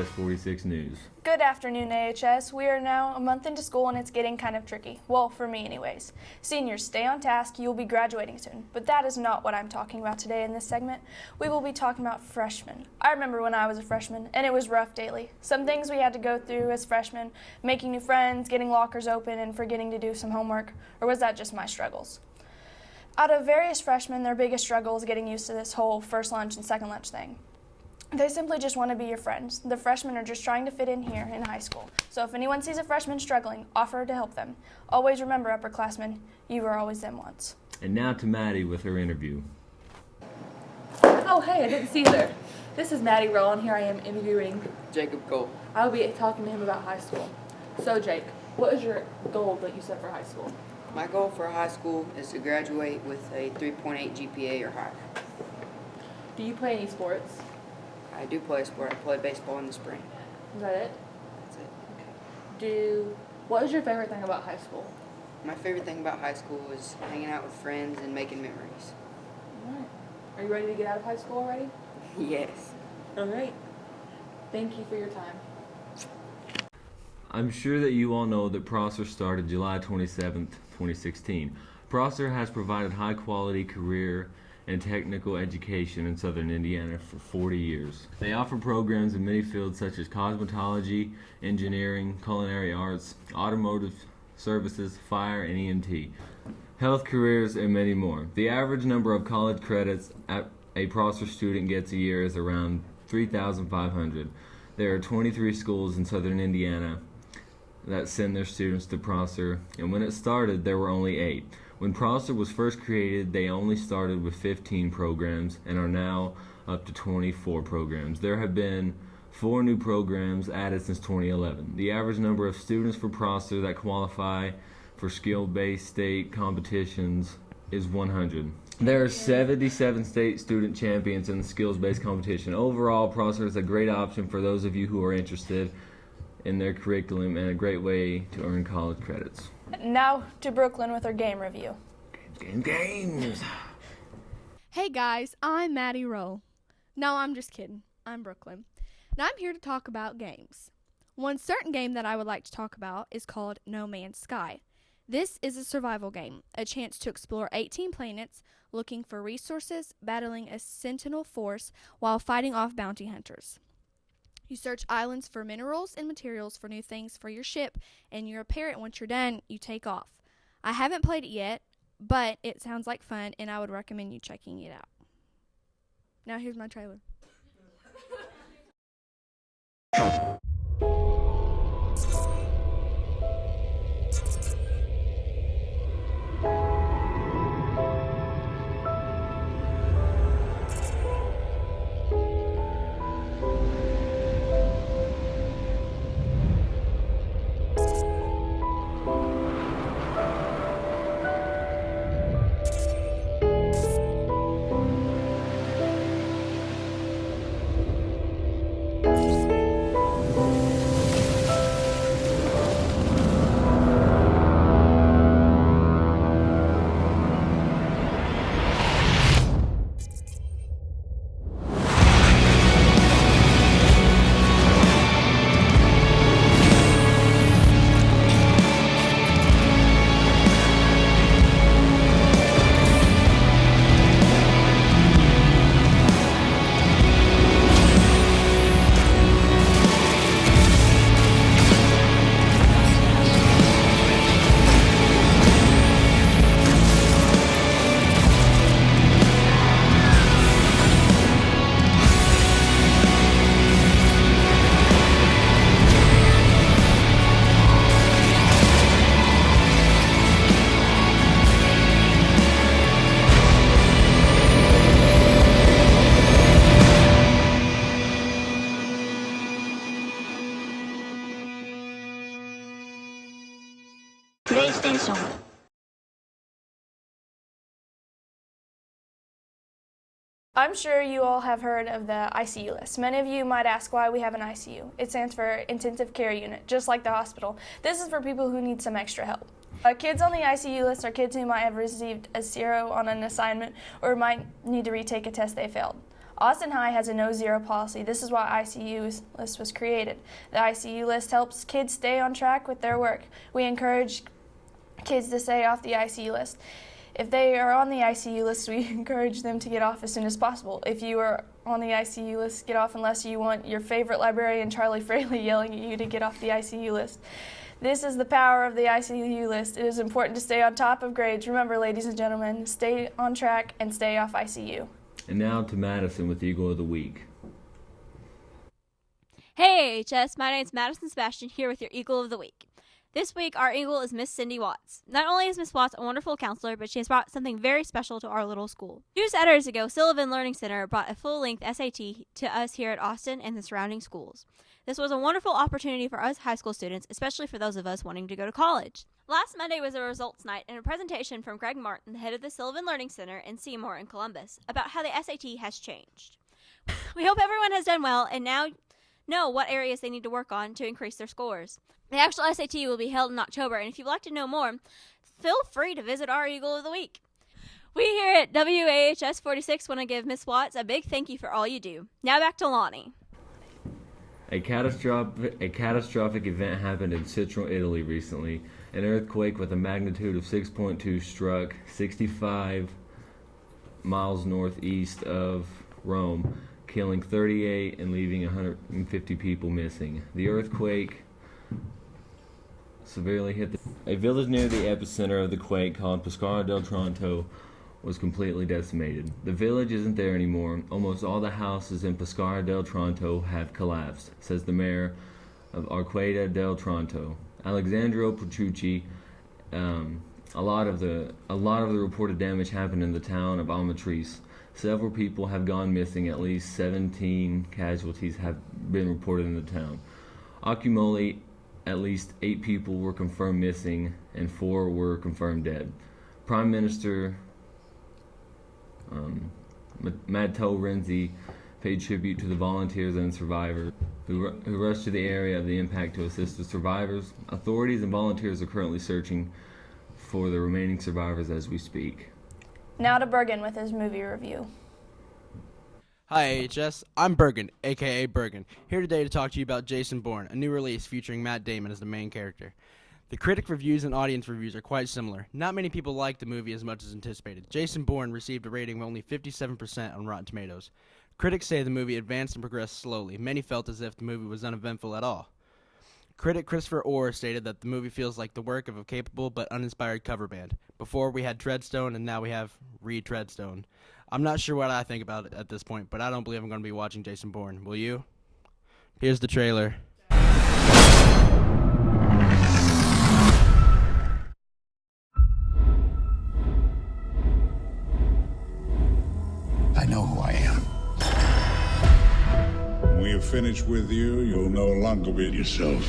AHS 46 News. Good afternoon, AHS. We are now a month into school and it's getting kind of tricky. Well, for me anyways. Seniors, stay on task. You'll be graduating soon. But that is not what I'm talking about today in this segment. We will be talking about freshmen. I remember when I was a freshman and it was rough daily. Some things we had to go through as freshmen, making new friends, getting lockers open, and forgetting to do some homework. Or was that just my struggles? Out of various freshmen, their biggest struggle is getting used to this whole first lunch and second lunch thing. They simply just want to be your friends. The freshmen are just trying to fit in here in high school. So if anyone sees a freshman struggling, offer to help them. Always remember, upperclassmen, you were always them once. And now to Maddie with her interview. Oh, hey, I didn't see you there. This is Maddie Rowe, and here I am interviewing Jacob Cole. I will be talking to him about high school. So, Jake, what is your goal that you set for high school? My goal for high school is to graduate with a 3.8 GPA or higher. Do you play any sports? I do play a sport. I play baseball in the spring. Is that it? That's it. What is your favorite thing about high school? My favorite thing about high school is hanging out with friends and making memories. All right. Are you ready to get out of high school already? Yes. All right. Thank you for your time. I'm sure that you all know that Prosser started July 27th, 2016. Prosser has provided high-quality career and technical education in Southern Indiana for 40 years. They offer programs in many fields such as cosmetology, engineering, culinary arts, automotive services, fire, and EMT, health careers, and many more. The average number of college credits a Prosser student gets a year is around 3,500. There are 23 schools in Southern Indiana that send their students to Prosser, and when it started, there were only 8. When Prosser was first created, they only started with 15 programs and are now up to 24 programs. There have been 4 new programs added since 2011. The average number of students for Prosser that qualify for skill-based state competitions is 100. There are 77 state student champions in the skills-based competition. Overall, Prosser is a great option for those of you who are interested in their curriculum and a great way to earn college credits. Now to Brooklyn with her game review. Games. Hey guys, I'm Maddie Rowe. No, I'm just kidding. I'm Brooklyn. And I'm here to talk about games. One certain game that I would like to talk about is called No Man's Sky. This is a survival game, a chance to explore 18 planets, looking for resources, battling a sentinel force, while fighting off bounty hunters. You search islands for minerals and materials for new things for your ship, and you repair it once you're done, you take off. I haven't played it yet, but it sounds like fun, and I would recommend you checking it out. Now here's my trailer. PlayStation. I'm sure you all have heard of the ICU list. Many of you might ask why we have an ICU. It stands for Intensive Care Unit, just like the hospital. This is for people who need some extra help. Kids on the ICU list are kids who might have received a 0 on an assignment or might need to retake a test they failed. Austin High has a no-zero policy. This is why ICU list was created. The ICU list helps kids stay on track with their work. We encourage kids to stay off the ICU list. If they are on the ICU list, we encourage them to get off as soon as possible. If you are on the ICU list, get off unless you want your favorite librarian, Charlie Fraley, yelling at you to get off the ICU list. This is the power of the ICU list. It is important to stay on top of grades. Remember, ladies and gentlemen, stay on track and stay off ICU. And now to Madison with Eagle of the Week. Hey AHS, my name's Madison Sebastian here with your Eagle of the Week. This week, our Eagle is Miss Cindy Watts. Not only is Miss Watts a wonderful counselor, but she has brought something very special to our little school. Just hours ago, Sullivan Learning Center brought a full-length SAT to us here at Austin and the surrounding schools. This was a wonderful opportunity for us high school students, especially for those of us wanting to go to college. Last Monday was a results night and a presentation from Greg Martin, the head of the Sullivan Learning Center in Seymour and Columbus, about how the SAT has changed. We hope everyone has done well and now know what areas they need to work on to increase their scores. The actual SAT will be held in October, and if you'd like to know more, feel free to visit our Eagle of the Week. We here at WAHS 46 want to give Miss Watts a big thank you for all you do. Now back to Lonnie. A catastrophic event happened in central Italy recently. An earthquake with a magnitude of 6.2 struck 65 miles northeast of Rome, killing 38 and leaving 150 people missing. The earthquake severely hit a village near the epicenter of the quake called Pescara del Tronto was completely decimated. The village isn't there anymore. Almost all the houses in Pescara del Tronto have collapsed, says the mayor of Arqueta del Tronto, Alexandro Petrucci. A lot of the reported damage happened in the town of Amatrice. Several people have gone missing. At least 17 casualties have been reported in the town. Accumulate, at least 8 people were confirmed missing and 4 were confirmed dead. Prime Minister Matteo Renzi paid tribute to the volunteers and survivors who rushed to the area of the impact to assist the survivors. Authorities and volunteers are currently searching for the remaining survivors as we speak. Now to Bergen with his movie review. Hi AHS, I'm Bergen, aka Bergen, here today to talk to you about Jason Bourne, a new release featuring Matt Damon as the main character. The critic reviews and audience reviews are quite similar. Not many people liked the movie as much as anticipated. Jason Bourne received a rating of only 57% on Rotten Tomatoes. Critics say the movie advanced and progressed slowly. Many felt as if the movie was uneventful at all. Critic Christopher Orr stated that the movie feels like the work of a capable but uninspired cover band. Before we had Treadstone and now we have Treadstone. I'm not sure what I think about it at this point, but I don't believe I'm going to be watching Jason Bourne. Will you? Here's the trailer. I know who I am. When we are finished with you, you'll no longer be yourself.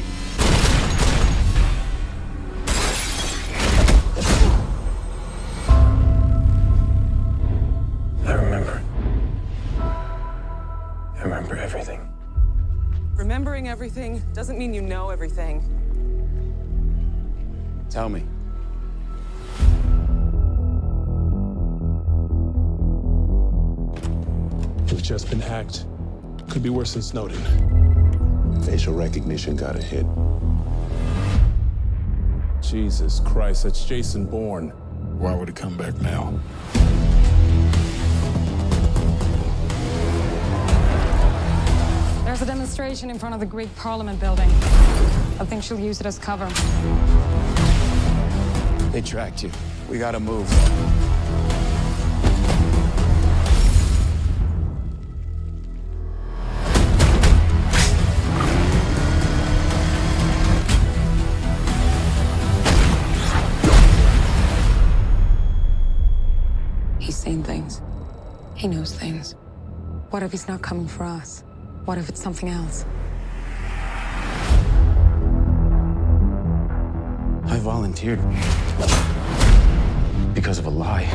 I remember everything. Remembering everything doesn't mean you know everything. Tell me. We've just been hacked. Could be worse than Snowden. Facial recognition got a hit. Jesus Christ, that's Jason Bourne. Why would he come back now? There's a demonstration in front of the Greek Parliament building. I think she'll use it as cover. They tracked you. We gotta move. He's seen things. He knows things. What if he's not coming for us? What if it's something else? I volunteered because of a lie.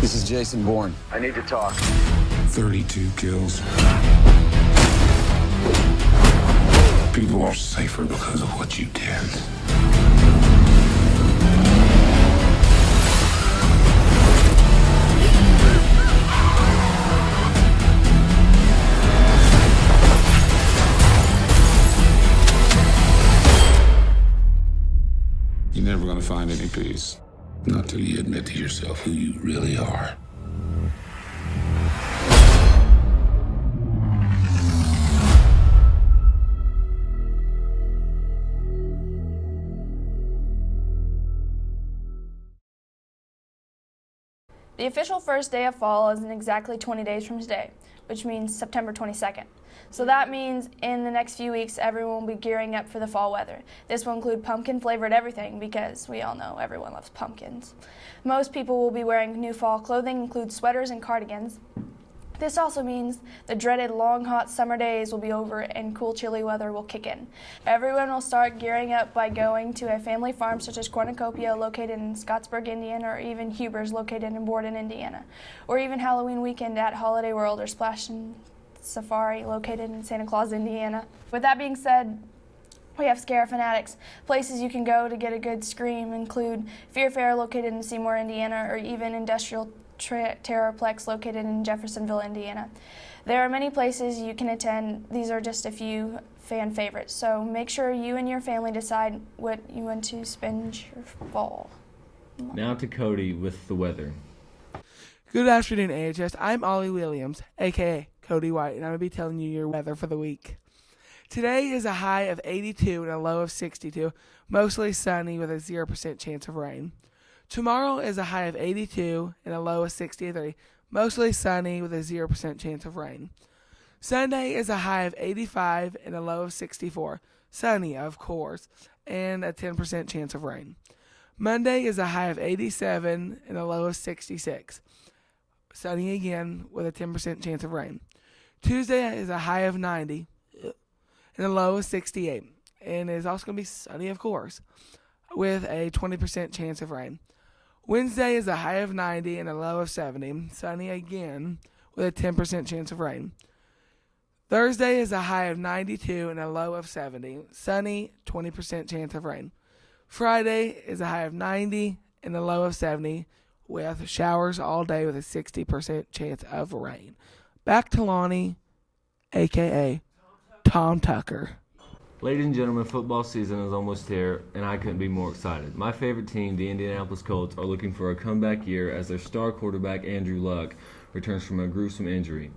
This is Jason Bourne. I need to talk. 32 kills. People are safer because of what you did. find any peace. Not till you admit to yourself who you really are. The official first day of fall is in exactly 20 days from today, which means September 22nd. So that means in the next few weeks, everyone will be gearing up for the fall weather. This will include pumpkin-flavored everything because we all know everyone loves pumpkins. Most people will be wearing new fall clothing, include sweaters and cardigans. This also means the dreaded long, hot summer days will be over and cool, chilly weather will kick in. Everyone will start gearing up by going to a family farm such as Cornucopia, located in Scottsburg, Indiana, or even Huber's, located in Borden, Indiana, or even Halloween weekend at Holiday World or Splash and Safari, located in Santa Claus, Indiana. With that being said, we have Scare Fanatics. Places you can go to get a good scream include Fear Fair, located in Seymour, Indiana, or even Industrial Terrorplex, located in Jeffersonville, Indiana. There are many places you can attend. These are just a few fan favorites, so make sure you and your family decide what you want to spend your fall. Now to Cody with the weather. Good afternoon, AHS. I'm Ollie Williams, aka Cody White, and I'm going to be telling you your weather for the week. Today is a high of 82 and a low of 62, mostly sunny with a 0% chance of rain. Tomorrow is a high of 82 and a low of 63, mostly sunny with a 0% chance of rain. Sunday is a high of 85 and a low of 64, sunny of course, and a 10% chance of rain. Monday is a high of 87 and a low of 66, sunny again with a 10% chance of rain. Tuesday is a high of 90 and a low of 68, and it is also going to be sunny of course, with a 20% chance of rain. Wednesday is a high of 90 and a low of 70, sunny again with a 10% chance of rain. Thursday is a high of 92 and a low of 70, sunny, 20% chance of rain. Friday is a high of 90 and a low of 70 with showers all day with a 60% chance of rain. Back to Lonnie, a.k.a. Tom Tucker. Ladies and gentlemen, football season is almost here, and I couldn't be more excited. My favorite team, the Indianapolis Colts, are looking for a comeback year as their star quarterback, Andrew Luck, returns from a gruesome injury.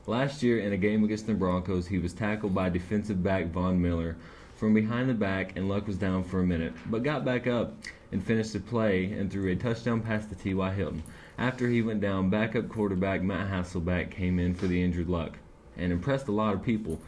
Last year, in a game against the Broncos, he was tackled by defensive back Von Miller from behind the back, and Luck was down for a minute, but got back up and finished the play and threw a touchdown pass to T.Y. Hilton. After he went down, backup quarterback Matt Hasselbeck came in for the injured Luck and impressed a lot of people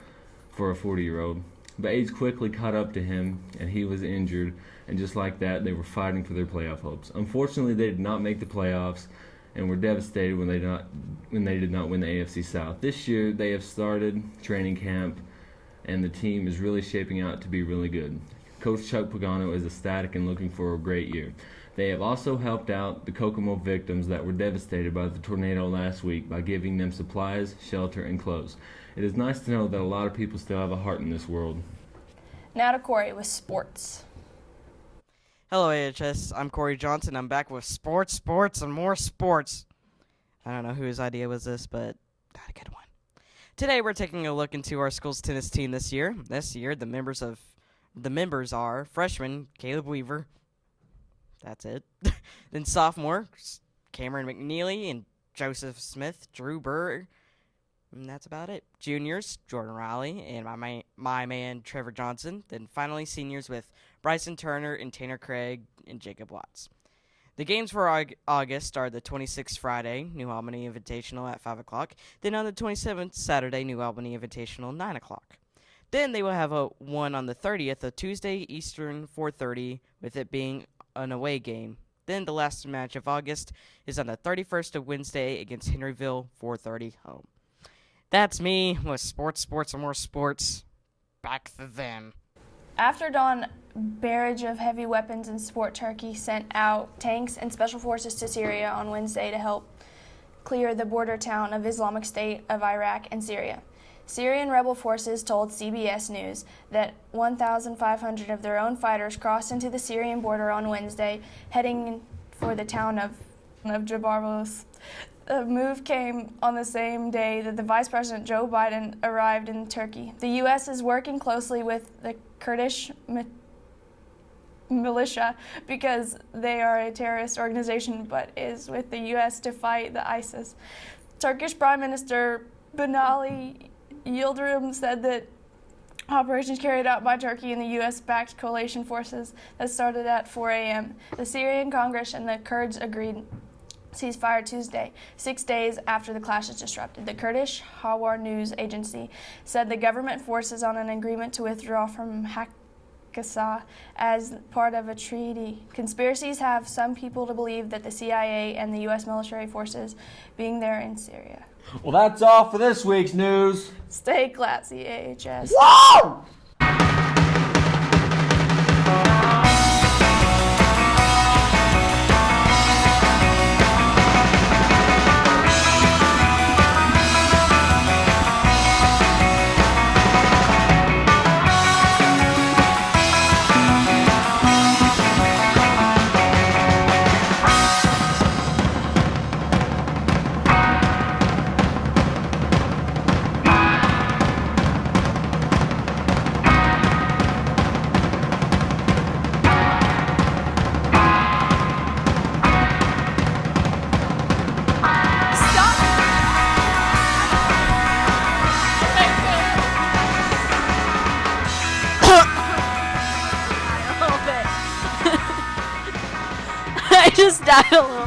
for a 40-year-old. But age quickly caught up to him, and he was injured, and just like that, they were fighting for their playoff hopes. Unfortunately, they did not make the playoffs, and were devastated when they did not win the AFC South. This year, they have started training camp, and the team is really shaping out to be really good. Coach Chuck Pagano is ecstatic and looking for a great year. They have also helped out the Kokomo victims that were devastated by the tornado last week by giving them supplies, shelter, and clothes. It is nice to know that a lot of people still have a heart in this world. Now to Corey with sports. Hello, AHS. I'm Corey Johnson. I'm back with sports, and more sports. I don't know whose idea was this, but got a good one. Today, we're taking a look into our school's tennis team this year. This year, the members are freshman Caleb Weaver. That's it. Then sophomore Cameron McNeely and Joseph Smith, Drew Burr. And that's about it. Juniors, Jordan Riley and my man Trevor Johnson. Then finally seniors with Bryson Turner and Tanner Craig and Jacob Watts. The games for August are the 26th Friday, New Albany Invitational at 5 o'clock. Then on the 27th, Saturday, New Albany Invitational, 9 o'clock. Then they will have one on the 30th of Tuesday, Eastern, 4:30, with it being an away game. Then the last match of August is on the 31st of Wednesday against Henryville, 4:30 home. That's me with sports, and more sports. Back to them. After dawn, barrage of heavy weapons and support Turkey sent out tanks and special forces to Syria on Wednesday to help clear the border town of Islamic State of Iraq and Syria. Syrian rebel forces told CBS News that 1,500 of their own fighters crossed into the Syrian border on Wednesday, heading for the town of Jabarbus. The move came on the same day that the Vice President Joe Biden arrived in Turkey. The U.S. is working closely with the Kurdish militia because they are a terrorist organization, but is with the U.S. to fight the ISIS. Turkish Prime Minister Binali Yildirim said that operations carried out by Turkey and the U.S.-backed coalition forces that started at 4 a.m. The Syrian Congress and the Kurds agreed ceasefire Tuesday, 6 days after the clashes disrupted. The Kurdish Hawar news agency said the government forces on an agreement to withdraw from Hakka as part of a treaty. Conspiracies have some people to believe that the CIA and the U.S. military forces being there in Syria. Well, that's all for this week's news. Stay classy, AHS. Whoa! I just died a little